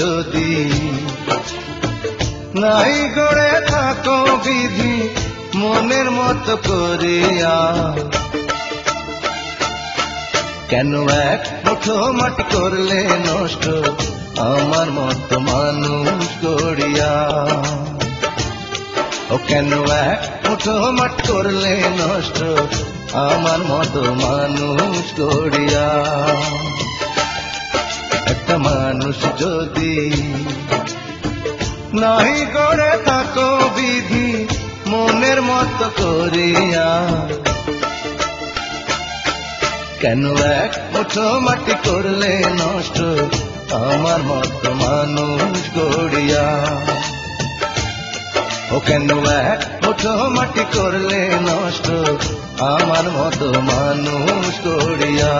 যদি নাই গড়ে থাকো বিধি মনের মতো করিয়া, কেন এক মুঠো মাটি করলে নষ্ট আমার মতো মানুষ গড়িয়া। ও কেন এক মুঠো মাটি করলে নষ্ট আমার মতো মানুষ গড়িয়া। একটা মানুষ যদি নাই গড়ে থাকো বিধি মনের মতো করিয়া, কেন এক মুঠো মাটি করলে নষ্ট আমার মতো মানুষ গড়িয়া। ও কেন এক মুঠো মাটি করলে নষ্ট আমার মতো মানুষ গড়িয়া।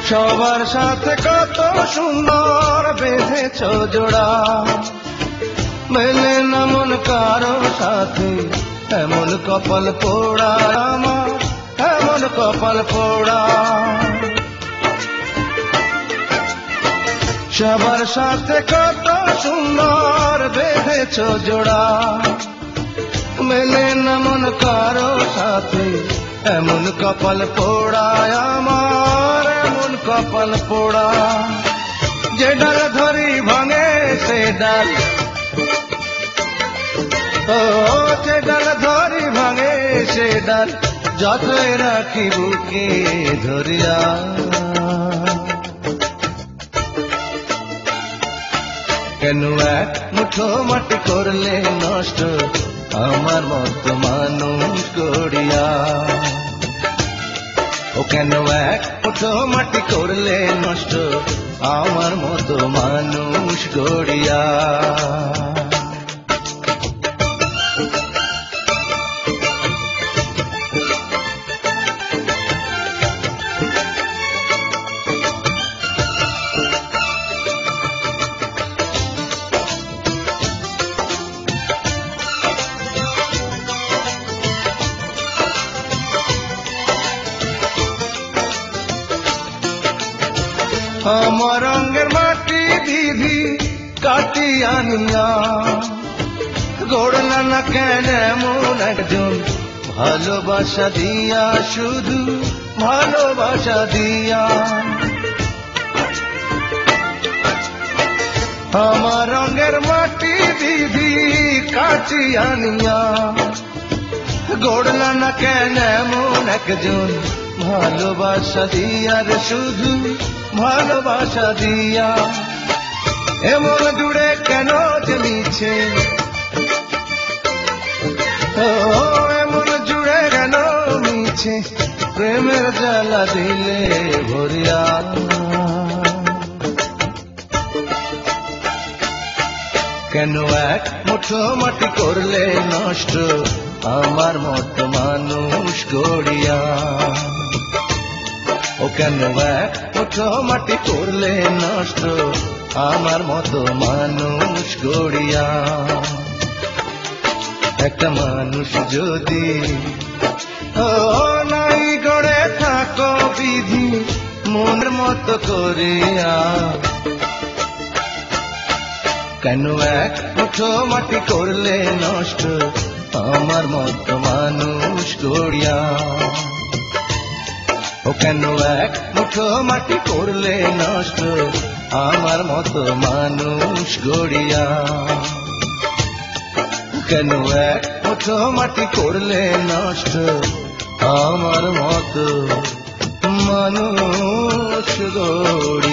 সবার সাথে কত সুন্দর বেঁধেছ জোড়া, মেলে না মন কারো সাথে এমন কপাল পোড়া আমার, এমন কপাল পোড়া। সবার সাথে কত সুন্দর বেঁধেছ জোড়া, মেলে না মন কারো সাথে এমন কপাল পোড়া আমার, এমন কপাল পোড়া। যে ডাল ধরি ভাঙে সে ডাল, ও যে ডাল ধরি ভাঙে সে ডাল যতই রাখি বুকে ধরিয়া। কেন এক মুঠো মাটি করলে নষ্ট আমার মতো মানুষ গড়িয়া। ও কেন এক মুঠো মাটি করলে নষ্ট আমার মতো মানুষ গড়িয়া। আমার রঙের মাটি বিধি কাটি আনিয়া, গড়লা না কেন এমন একজন ভালোবাসা দিয়া, শুধু ভালোবাসা দিয়া। আমার রঙের মাটি বিধি কাটি আনিয়া, গড়লা না কেন এমন একজন ভালোবাসা দিয়া, শুধু ভালোবাসা দিয়া। এমন জুড়ে কেন জমিছে, ও এমন জুড়ে কেন মিছে প্রেমের জ্বালা দিলে ভরিয়া। কেন এক মুঠো মাটি করলে নষ্ট আমার মতো মানুষ গড়িয়া। ও কেন এক মুঠো মাটি করলে নষ্ট আমার মতো মানুষ গড়িয়া। একটা মানুষ যদি ও নাই গড়ে থাকো বিধি মনের মতো করিয়া, কেন এক মুঠো মাটি করলে নষ্ট আমার মতো মানুষ গড়িয়া। ও কেন এক মুঠো মাটি করলে নষ্ট আমার মতো মানুষ গড়িয়া। কেন এক মুঠো মাটি করলে নষ্ট আমার মতো মানুষ গড়িয়া।